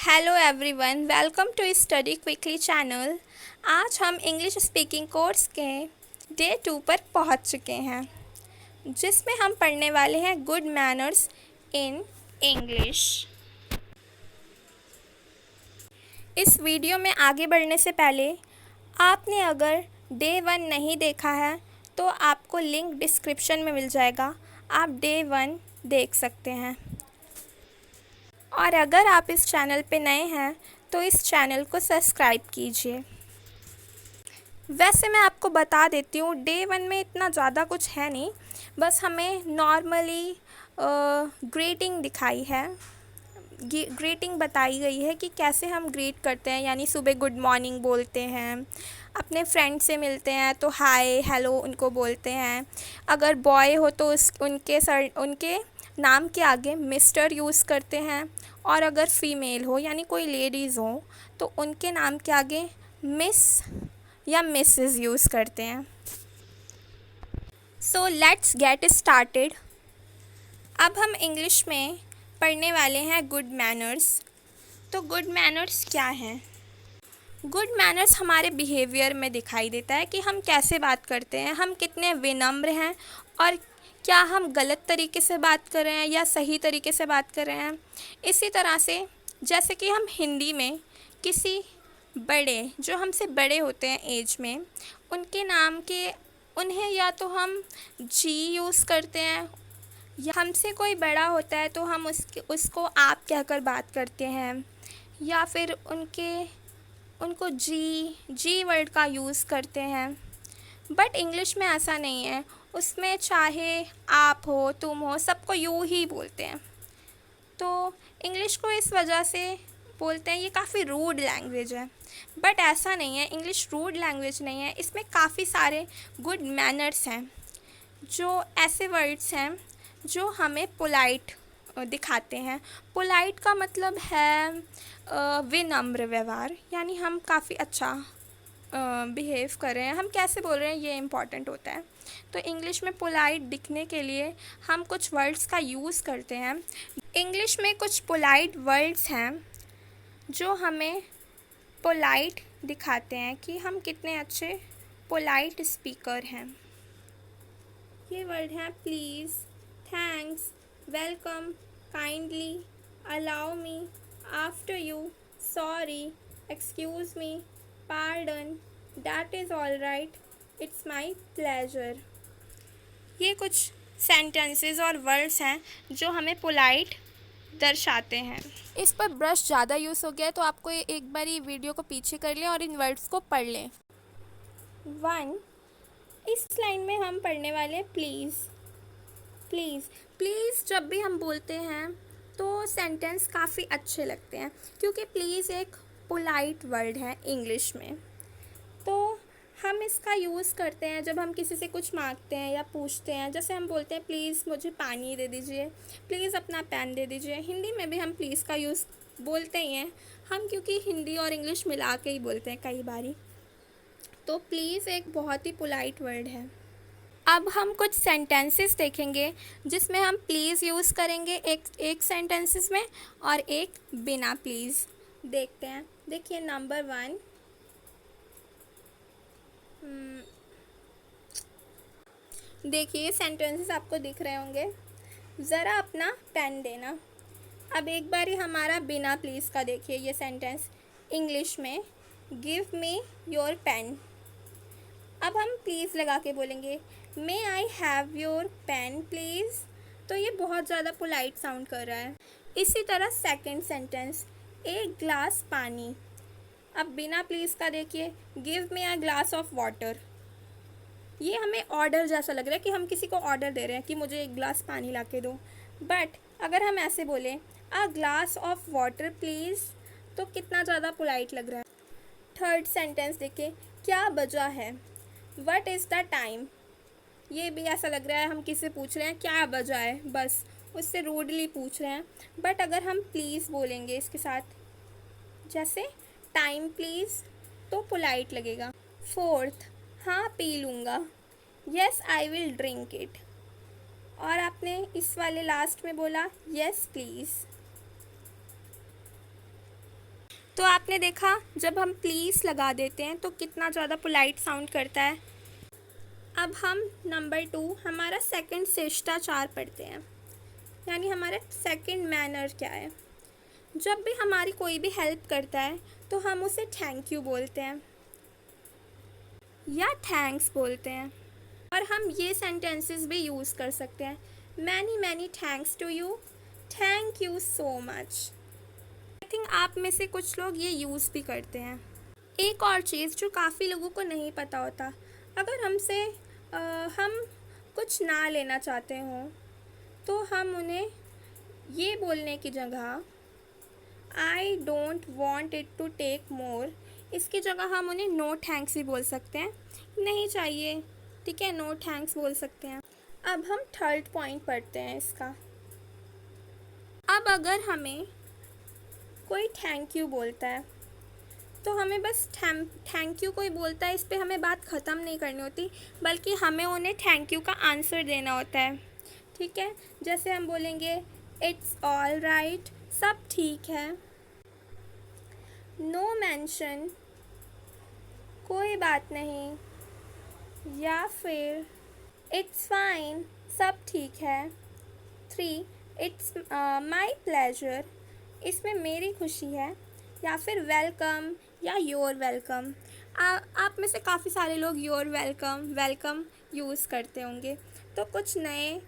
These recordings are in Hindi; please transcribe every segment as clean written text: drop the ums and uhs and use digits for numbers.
Hello everyone, welcome to study quickly channel. आज हम इंग्लिश स्पीकिंग कोर्स के डे 2 पर पहुंच चुके हैं, जिसमें हम पढ़ने वाले हैं गुड मैनर्स इन इंग्लिश। इस वीडियो में आगे बढ़ने से पहले आपने अगर डे 1 नहीं देखा है तो आपको लिंक डिस्क्रिप्शन में मिल जाएगा, आप डे 1 देख सकते हैं। और अगर आप इस चैनल पे नए हैं तो इस चैनल को सब्सक्राइब कीजिए। वैसे मैं आपको बता देती हूँ, डे 1 में इतना ज़्यादा कुछ है नहीं, बस हमें नॉर्मली ग्रीटिंग दिखाई है, ग्रीटिंग बताई गई है कि कैसे हम ग्रीट करते हैं। यानी सुबह गुड मॉर्निंग बोलते हैं, अपने फ्रेंड से मिलते हैं तो हाय हेलो उनको बोलते हैं। अगर बॉय हो तो उनके नाम के आगे मिस्टर यूज़ करते हैं, और अगर फीमेल हो यानी कोई लेडीज़ हो तो उनके नाम के आगे मिस या मिसेस यूज़ करते हैं। So let's get started. अब हम इंग्लिश में पढ़ने वाले हैं गुड मैनर्स। तो गुड मैनर्स क्या हैं? गुड मैनर्स हमारे बिहेवियर में दिखाई देता है कि हम कैसे बात करते हैं, हम कितने विनम्र हैं, और क्या हम गलत तरीके से बात कर रहे हैं या सही तरीके से बात कर रहे हैं। इसी तरह से जैसे कि हम हिंदी में किसी बड़े जो हमसे बड़े होते हैं एज में, उनके नाम के उन्हें या तो हम जी यूज़ करते हैं, या हमसे कोई बड़ा होता है तो हम उसको आप कहकर बात करते हैं, या फिर उनको जी वर्ड का यूज़ करते हैं। बट इंग्लिश में ऐसा नहीं है, उसमें चाहे आप हो तुम हो सबको यूँ ही बोलते हैं। तो इंग्लिश को इस वजह से बोलते हैं ये काफ़ी रूड लैंग्वेज है, बट ऐसा नहीं है, इंग्लिश रूड लैंग्वेज नहीं है। इसमें काफ़ी सारे गुड मैनर्स हैं, जो ऐसे वर्ड्स हैं जो हमें पोलाइट दिखाते हैं। पोलाइट का मतलब है विनम्र व्यवहार, यानी हम काफ़ी अच्छा बिहेव कर रहे हैं, हम कैसे बोल रहे हैं ये इम्पॉर्टेंट होता है। तो इंग्लिश में पोलाइट दिखने के लिए हम कुछ वर्ड्स का यूज़ करते हैं। इंग्लिश में कुछ पोलाइट वर्ड्स हैं जो हमें पोलाइट दिखाते हैं कि हम कितने अच्छे पोलाइट स्पीकर हैं। ये वर्ड हैं please, thanks, welcome, kindly, allow me, after you, sorry, excuse me, pardon, that is all right, it's my pleasure. ये कुछ सेंटेंसेस और वर्ड्स हैं जो हमें पोलाइट दर्शाते हैं। इस पर ब्रश ज़्यादा यूज़ हो गया है तो आपको एक बार ये वीडियो को पीछे कर लें और इन वर्ड्स को पढ़ लें। 1, इस लाइन में हम पढ़ने वाले प्लीज़। प्लीज़ प्लीज़ जब भी हम बोलते हैं तो सेंटेंस काफ़ी अच्छे लगते हैं, क्योंकि प्लीज़ एक पोलाइट वर्ड है इंग्लिश में। तो हम इसका यूज़ करते हैं जब हम किसी से कुछ मांगते हैं या पूछते हैं। जैसे हम बोलते हैं प्लीज़ मुझे पानी दे दीजिए, प्लीज़ अपना पेन दे दीजिए। हिंदी में भी हम प्लीज़ का यूज़ बोलते ही हैं हम, क्योंकि हिंदी और इंग्लिश मिला के ही बोलते हैं कई बारी। तो प्लीज़ एक बहुत ही पोलाइट वर्ड है। अब हम कुछ सेंटेंसेस देखेंगे जिसमें हम प्लीज़ यूज़ करेंगे एक सेंटेंसेस में, और एक बिना प्लीज़। देखते हैं। देखिए नंबर 1, देखिए सेंटेंसेस आपको दिख रहे होंगे। ज़रा अपना पेन देना। अब एक बार ही हमारा बिना प्लीज़ का देखिए ये सेंटेंस इंग्लिश में, गिव मी योर पेन। अब हम प्लीज़ लगा के बोलेंगे may I have your pen please. तो ये बहुत ज़्यादा पोलाइट साउंड कर रहा है। इसी तरह सेकंड सेंटेंस, एक ग्लास पानी। अब बिना प्लीज़ का देखिए, give me a glass of water. ये हमें ऑर्डर जैसा लग रहा है कि हम किसी को ऑर्डर दे रहे हैं कि मुझे एक ग्लास पानी ला के दो। बट अगर हम ऐसे बोलें a glass of water please, तो कितना ज़्यादा पोलाइट लग रहा है। थर्ड सेंटेंस देखिए, क्या बजा है, व्हाट इज़ द टाइम। ये भी ऐसा लग रहा है हम किसी से पूछ रहे हैं क्या बजा है, बस उससे रूडली पूछ रहे हैं। बट अगर हम प्लीज़ बोलेंगे इसके साथ, जैसे टाइम प्लीज़, तो पोलाइट लगेगा। फोर्थ, हाँ पी लूँगा, yes I will drink it. और आपने इस वाले लास्ट में बोला येस प्लीज़। तो आपने देखा जब हम प्लीज़ लगा देते हैं तो कितना ज़्यादा पोलाइट साउंड करता है। अब हम नंबर 2 हमारा सेकंड शिष्टाचार पढ़ते हैं, यानी हमारा सेकंड मैनर क्या है। जब भी हमारी कोई भी हेल्प करता है तो हम उसे थैंक यू बोलते हैं या थैंक्स बोलते हैं। और हम ये सेंटेंसेस भी यूज़ कर सकते हैं, many many thanks to you, thank you so much. I think आप में से कुछ लोग ये यूज़ भी करते हैं। एक और चीज़ जो काफ़ी लोगों को नहीं पता होता, अगर हम कुछ ना लेना चाहते हों तो हम उन्हें ये बोलने की जगह I don't want it to take more, इसकी जगह हम उन्हें नो थैंक्स भी बोल सकते हैं, नहीं चाहिए, ठीक है, नो थैंक्स बोल सकते हैं। अब हम थर्ड पॉइंट पढ़ते हैं इसका। अब अगर हमें कोई थैंक यू बोलता है तो हमें बस थैंक यू कोई बोलता है इस पर हमें बात ख़त्म नहीं करनी होती, बल्कि हमें उन्हें थैंक यू का आंसर देना होता है, ठीक है। जैसे हम बोलेंगे इट्स ऑल राइट, सब ठीक है। नो मेंशन, कोई बात नहीं, या फिर इट्स फाइन, सब ठीक है। 3 इट्स माई प्लेजर, इसमें मेरी खुशी है। या फिर वेलकम या योर वेलकम। आप में से काफ़ी सारे लोग योर वेलकम यूज़ करते होंगे। तो कुछ नए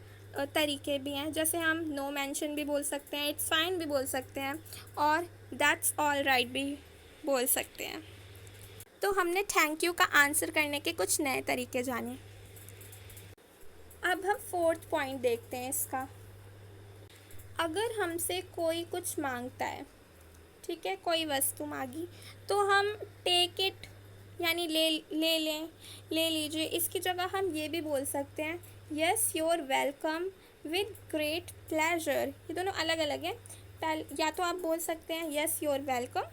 तरीके भी हैं, जैसे हम नो मेंशन भी बोल सकते हैं, इट्स फाइन भी बोल सकते हैं और दैट्स ऑल राइट भी बोल सकते हैं। तो हमने थैंक यू का आंसर करने के कुछ नए तरीके जाने। अब हम फोर्थ पॉइंट देखते हैं इसका। अगर हमसे कोई कुछ मांगता है, ठीक है, कोई वस्तु मांगी, तो हम टेक इट यानी ले लीजिए, इसकी जगह हम ये भी बोल सकते हैं yes your welcome with great pleasure. ये दोनों अलग अलग हैं। या तो आप बोल सकते हैं यस योर वेलकम,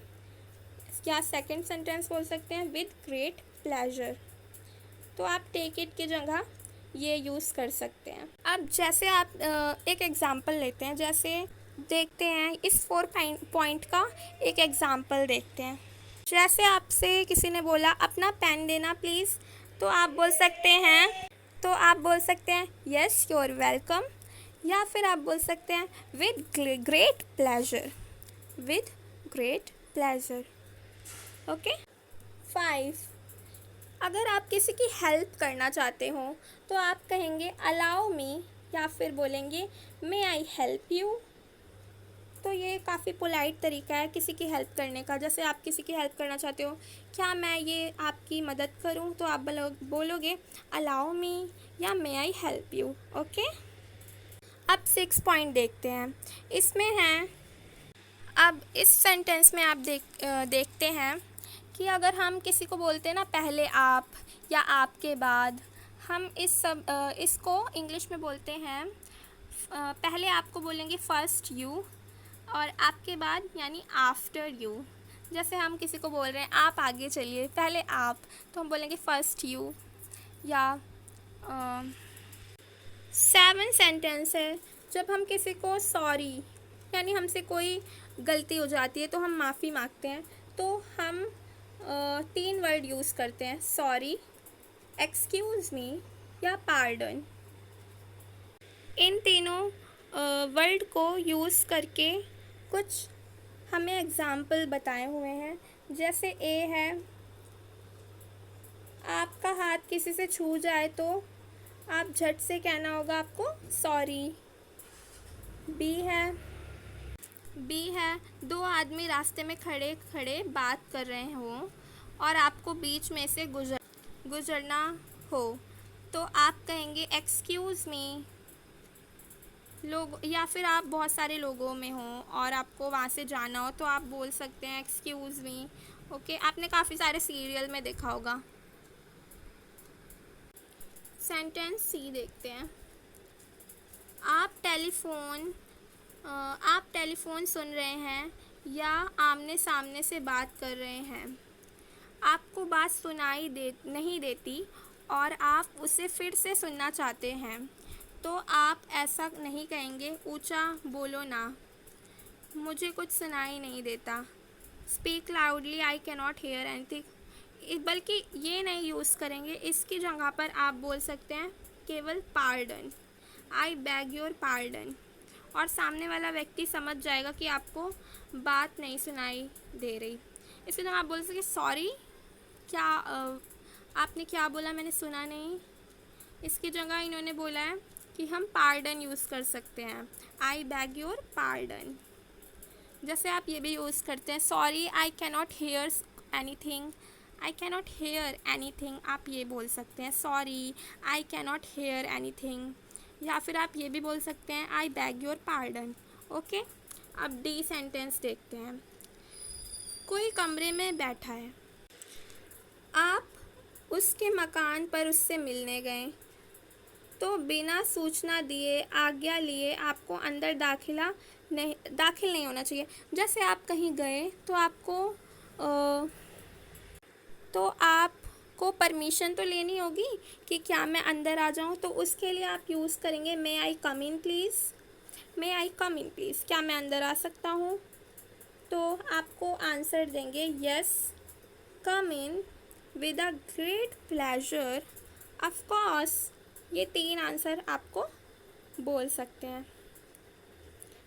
या सेकंड सेंटेंस बोल सकते हैं विद ग्रेट प्लेजर। तो आप टेक इट की जगह ये यूज़ कर सकते हैं। अब जैसे आप एक एग्ज़ाम्पल लेते हैं, जैसे देखते हैं इस 4 पॉइंट का एक एग्ज़ाम्पल देखते हैं। जैसे आपसे किसी ने बोला अपना पेन देना प्लीज़, तो आप बोल सकते हैं यस योर वेलकम, या फिर आप बोल सकते हैं विद ग्रेट प्लेजर। ओके। 5 अगर आप किसी की हेल्प करना चाहते हो तो आप कहेंगे अलाउ मी, या फिर बोलेंगे मे आई हेल्प यू। तो ये काफ़ी पोलाइट तरीका है किसी की हेल्प करने का। जैसे आप किसी की हेल्प करना चाहते हो, क्या मैं ये आपकी मदद करूं, तो आप बोलोगे अलाउ मी या मे आई हेल्प यू। ओके। अब 6 पॉइंट देखते हैं। इसमें हैं, अब इस सेंटेंस में आप देखते हैं कि अगर हम किसी को बोलते हैं ना पहले आप या आपके बाद, हम इसको इंग्लिश में बोलते हैं पहले आपको बोलेंगे फर्स्ट यू, और आपके बाद यानी आफ्टर यू। जैसे हम किसी को बोल रहे हैं आप आगे चलिए, पहले आप, तो हम बोलेंगे फर्स्ट यू। या 7 सेंटेंस है, जब हम किसी को सॉरी यानी हमसे कोई गलती हो जाती है तो हम माफ़ी मांगते हैं, तो हम 3 वर्ड यूज़ करते हैं, सॉरी, एक्सक्यूज़ मी या पार्डन। इन तीनों वर्ड को यूज़ करके कुछ हमें एग्ज़ाम्पल बताए हुए हैं। जैसे ए है, आपका हाथ किसी से छू जाए तो आप झट से कहना होगा आपको सॉरी। बी है 2 आदमी रास्ते में खड़े खड़े बात कर रहे हों और आपको बीच में से गुजरना हो, तो आप कहेंगे एक्सक्यूज़ मी। या फिर आप बहुत सारे लोगों में हो और आपको वहाँ से जाना हो, तो आप बोल सकते हैं एक्सक्यूज़ मी। ओके, आपने काफ़ी सारे सीरियल में देखा होगा। सेंटेंस सी देखते हैं। आप टेलीफोन सुन रहे हैं या आमने सामने से बात कर रहे हैं। आपको बात सुनाई नहीं देती और आप उसे फिर से सुनना चाहते हैं, तो आप ऐसा नहीं कहेंगे ऊंचा बोलो ना, मुझे कुछ सुनाई नहीं देता, speak loudly, I cannot hear anything, बल्कि ये नहीं यूज़ करेंगे, इसकी जगह पर आप बोल सकते हैं केवल pardon, I beg your pardon, और सामने वाला व्यक्ति समझ जाएगा कि आपको बात नहीं सुनाई दे रही। इसकी जगह आप बोल सकते सॉरी, क्या आपने क्या बोला, मैंने सुना नहीं। इसकी जगह इन्होंने बोला है कि हम पार्डन यूज़ कर सकते हैं, आई बैग योर पार्डन। जैसे आप ये भी यूज़ करते हैं sorry I cannot hear anything, I cannot hear anything, आप ये बोल सकते हैं sorry I cannot hear anything, या फिर आप ये भी बोल सकते हैं I beg your pardon. Okay, अब डी सेंटेंस देखते हैं। कोई कमरे में बैठा है, आप उसके मकान पर उससे मिलने गए तो बिना सूचना दिए, आज्ञा लिए आपको अंदर दाखिल नहीं होना चाहिए। जैसे आप कहीं गए तो आपको परमिशन तो लेनी होगी कि क्या मैं अंदर आ जाऊं, तो उसके लिए आप यूज़ करेंगे मे आई कम इन please, may I come in please, क्या मैं अंदर आ सकता हूं? तो आपको आंसर देंगे yes come in with a great pleasure, of course. ये 3 आंसर आपको बोल सकते हैं।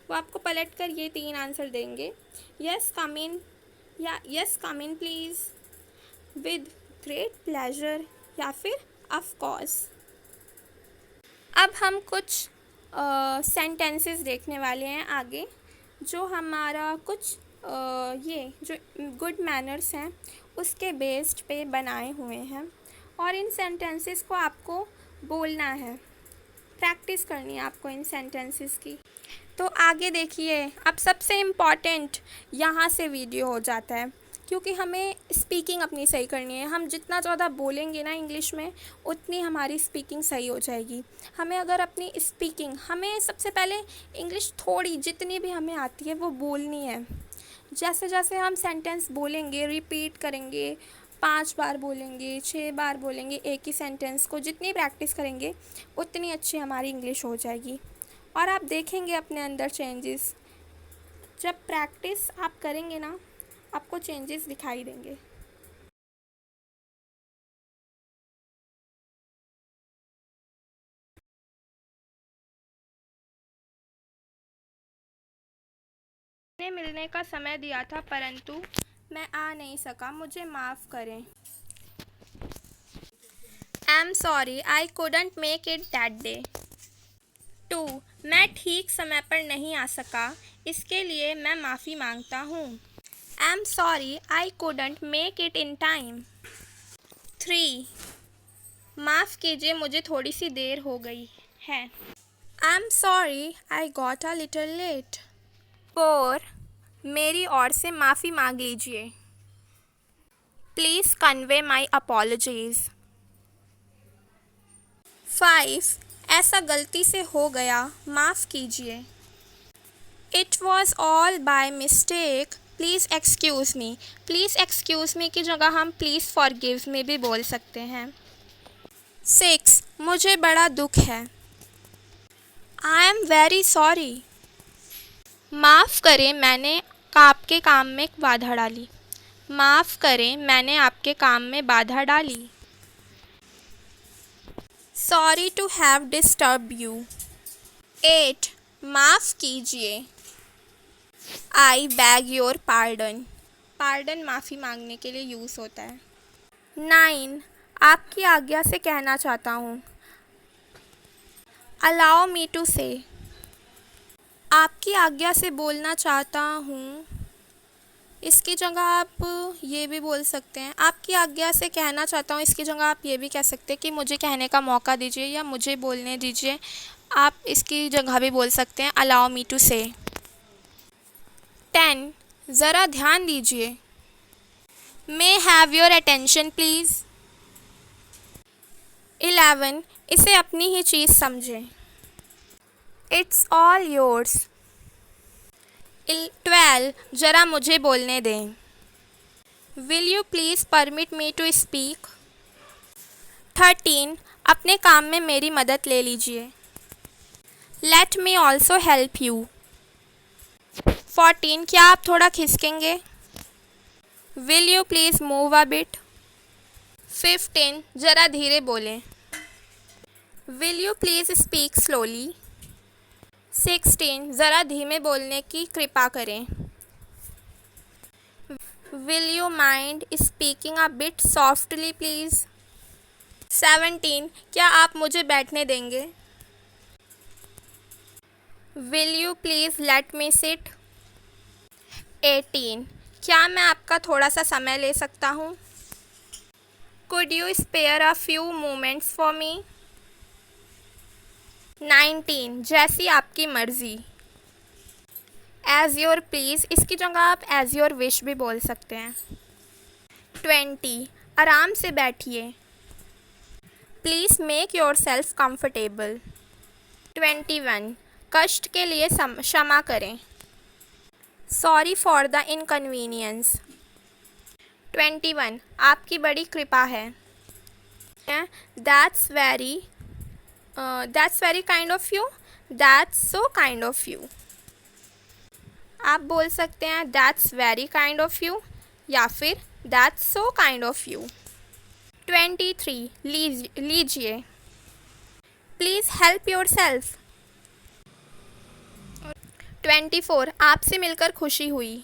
वो आपको पलट कर ये 3 आंसर देंगे, यस कम इन, या yes come in please, with great pleasure, या फिर ऑफ कोर्स। अब हम कुछ सेंटेंसेस देखने वाले हैं आगे, जो हमारा कुछ ये जो गुड मैनर्स हैं उसके बेस्ड पे बनाए हुए हैं, और इन सेंटेंसेस को आपको बोलना है, प्रैक्टिस करनी है आपको इन सेंटेंसेस की। तो आगे देखिए, अब सबसे इम्पॉर्टेंट यहाँ से वीडियो हो जाता है, क्योंकि हमें स्पीकिंग अपनी सही करनी है। हम जितना ज़्यादा बोलेंगे ना इंग्लिश में, उतनी हमारी स्पीकिंग सही हो जाएगी। हमें अगर अपनी स्पीकिंग, हमें सबसे पहले इंग्लिश थोड़ी जितनी भी हमें आती है वो बोलनी है। जैसे जैसे हम सेंटेंस बोलेंगे, रिपीट करेंगे, 5 बार बोलेंगे, 6 बार बोलेंगे एक ही सेंटेंस को, जितनी प्रैक्टिस करेंगे उतनी अच्छी हमारी इंग्लिश हो जाएगी, और आप देखेंगे अपने अंदर चेंजेस। जब प्रैक्टिस आप करेंगे ना, आपको चेंजेस दिखाई देंगे। मैंने मिलने का समय दिया था परंतु मैं आ नहीं सका, मुझे माफ़ करें। आई am sorry I couldn't make it that day. 2. मैं ठीक समय पर नहीं आ सका, इसके लिए मैं माफ़ी मांगता हूँ। आई am sorry I couldn't make it in time. 3. माफ़ कीजिए मुझे थोड़ी सी देर हो गई है। I am sorry I got a little late. 4. मेरी ओर से माफ़ी मांग लीजिए। Please convey my apologies. 5. ऐसा गलती से हो गया, माफ़ कीजिए। It was all by mistake, please excuse me. Please excuse me की जगह हम प्लीज़ फॉरगिव मी भी बोल सकते हैं। 6. मुझे बड़ा दुख है। I am very sorry. माफ़ करें मैंने आपके काम में बाधा डाली। माफ़ करें मैंने आपके काम में बाधा डाली। Sorry to have disturb you. 8. माफ़ कीजिए। I beg your pardon. Pardon माफ़ी मांगने के लिए यूज़ होता है। 9. आपकी आज्ञा से कहना चाहता हूँ। अलाउ मी टू से। आपकी आज्ञा से बोलना चाहता हूँ, इसकी जगह आप ये भी बोल सकते हैं, आपकी आज्ञा से कहना चाहता हूँ, इसकी जगह आप ये भी कह सकते हैं कि मुझे कहने का मौका दीजिए या मुझे बोलने दीजिए। आप इसकी जगह भी बोल सकते हैं अलाउ मी टू से। 10. ज़रा ध्यान दीजिए। May have your attention please. 11. इसे अपनी ही चीज़ समझें। It's all yours. 12. ज़रा मुझे बोलने दें। Will you please permit me to speak. 13. अपने काम में मेरी मदद ले लीजिए। Let me also help you. 14. क्या आप थोड़ा खिसकेंगे। Will you please move a bit. 15 ज़रा धीरे बोलें। Will you please speak slowly. 16 ज़रा धीमे बोलने की कृपा करें। Will you mind speaking a bit softly please. 17 क्या आप मुझे बैठने देंगे। Will you please let me sit. 18 क्या मैं आपका थोड़ा सा समय ले सकता हूँ। Could you spare a few moments for me. 19 जैसी आपकी मर्ज़ी। एज़ योर प्लीज़ इसकी जगह आप एज़ योर विश भी बोल सकते हैं। 20 आराम से बैठिए। Please make your self comfortable. 21 कष्ट के लिए क्षमा करें। Sorry for the inconvenience. 21 आपकी बड़ी कृपा है। That's very kind of you. That's so kind of you. आप बोल सकते हैं that's very kind of you या फिर that's so kind of you. 23 लीजिए। Please help your self. 24 आपसे मिलकर खुशी हुई।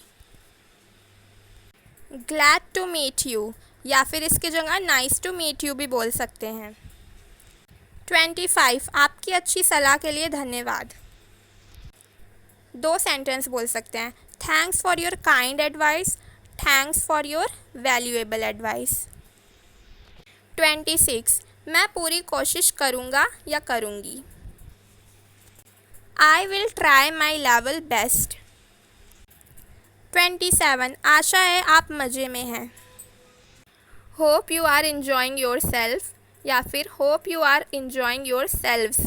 ग्लैड टू मीट यू या फिर इसकी जगह नाइस टू मीट यू भी बोल सकते हैं। 25 आपकी अच्छी सलाह के लिए धन्यवाद। 2 सेंटेंस बोल सकते हैं। Thanks for your kind advice. Thanks for your valuable advice. 26 मैं पूरी कोशिश करूँगा या करूँगी। I will try my level best. 27 आशा है आप मज़े में हैं। Hope you are enjoying your self या फिर hope you are enjoying your selves.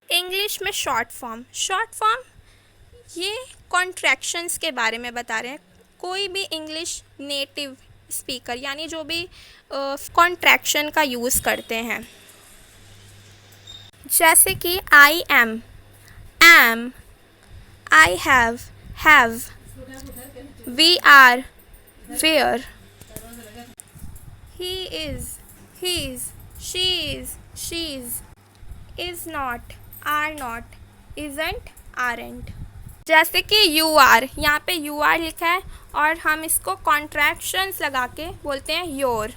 English में शॉर्ट फॉर्म ये कॉन्ट्रैक्शंस के बारे में बता रहे हैं। कोई भी इंग्लिश नेटिव स्पीकर यानी जो भी कॉन्ट्रैक्शन का यूज़ करते हैं, जैसे कि I am, I have, we are, where, he is, he's, she's, is not, are not, isn't, aren't. जैसे कि यू आर, यहाँ पे यू आर लिखा है और हम इसको कॉन्ट्रैक्शंस लगा के बोलते हैं योर।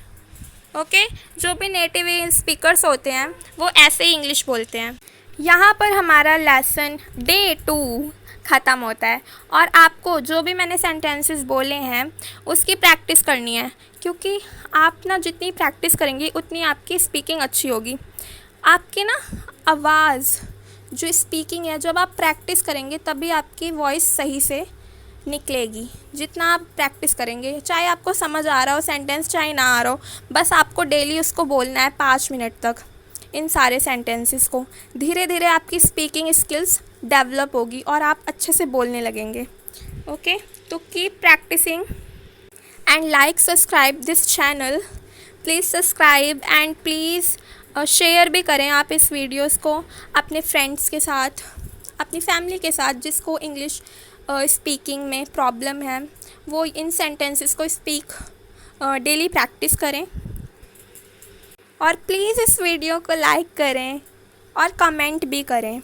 ओके, जो भी नेटिव स्पीकर्स होते हैं वो ऐसे ही इंग्लिश बोलते हैं। यहाँ पर हमारा लेसन डे 2 ख़त्म होता है और आपको जो भी मैंने सेंटेंसेस बोले हैं उसकी प्रैक्टिस करनी है, क्योंकि आप ना जितनी प्रैक्टिस करेंगी उतनी आपकी स्पीकिंग अच्छी होगी। आपकी ना आवाज़ जो स्पीकिंग है, जब आप प्रैक्टिस करेंगे तभी आपकी वॉइस सही से निकलेगी। जितना आप प्रैक्टिस करेंगे, चाहे आपको समझ आ रहा हो सेंटेंस चाहे ना आ रहा हो, बस आपको डेली उसको बोलना है 5 मिनट तक। इन सारे सेंटेंसेस को धीरे धीरे आपकी स्पीकिंग स्किल्स डेवलप होगी और आप अच्छे से बोलने लगेंगे। ओके, तो keep practicing and like subscribe this channel. Please subscribe and please share भी करें आप इस वीडियोस को अपने फ्रेंड्स के साथ, अपनी फैमिली के साथ जिसको इंग्लिश स्पीकिंग में प्रॉब्लम है, वो इन सेंटेंसेस को डेली प्रैक्टिस करें। और प्लीज़ इस वीडियो को लाइक करें और कमेंट भी करें।